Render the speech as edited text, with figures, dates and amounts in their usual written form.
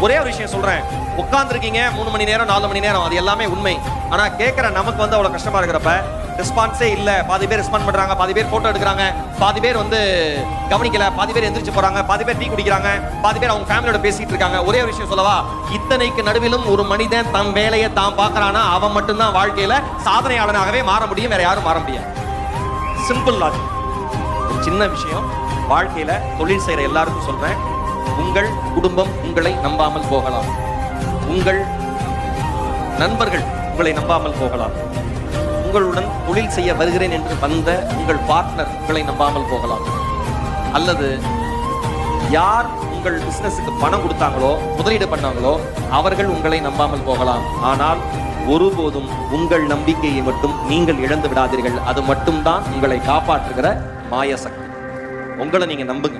ஒரே ஒரு விஷயம் சொல்றேன், உட்கார்ந்துருக்கீங்க 3 மணி நேரம் 4 மணி நேரம், அது எல்லாமே உண்மை. ஆனா கேட்கிற நமக்கு வந்து அவ்வளவு கஷ்டமா இருக்கிறப்ப ரெஸ்பான்ஸே இல்ல, பாதி பேர் ரெஸ்பாண்ட் பண்றாங்க, பாதி பேர் போட்டோ எடுக்கிறாங்க, பாதி பேர் வந்து கவனிக்கல, பாதி பேர் எந்திரிச்சு போறாங்க, பாதி பேர் டீ குடிக்கிறாங்க, பாதி பேர் அவங்க ஃபேமிலியோட பேசிட்டு இருக்காங்க. ஒரே ஒரு விஷயம் சொல்லவா, இத்தனைக்கு நடுவிலும் ஒரு மனிதன் தம் வேலையை தான் பார்க்கறானா அவன் மட்டும்தான் வாழ்க்கையில சாதனையாளனாகவே மாற முடியும், வேற யாரும் மாற முடியாது. Simple logic. ஒரு சின்ன விஷயம், வாழ்க்கையில தொழில் செய்யற எல்லாருக்கும் சொல்றேன், உங்கள் குடும்பம் உங்களை நம்பாமல் போகலாம், உங்கள் நண்பர்கள் உங்களை நம்பாமல் போகலாம், உங்களுடன் தொழில் செய்ய வருகிறேன் என்று வந்த உங்கள் பார்ட்னர் உங்களை நம்பாமல் போகலாம், அல்லது யார் உங்கள் பிசினஸுக்கு பணம் கொடுத்தாங்களோ முதலீடு பண்ணாங்களோ அவர்கள் உங்களை நம்பாமல் போகலாம். ஆனால் ஒருபோதும் உங்கள் நம்பிக்கையை மட்டும் நீங்கள் இழந்து விடாதீர்கள். அது மட்டும்தான் உங்களை காப்பாற்றுகிற மாய சக்தி. உங்களை நீங்க நம்புங்க.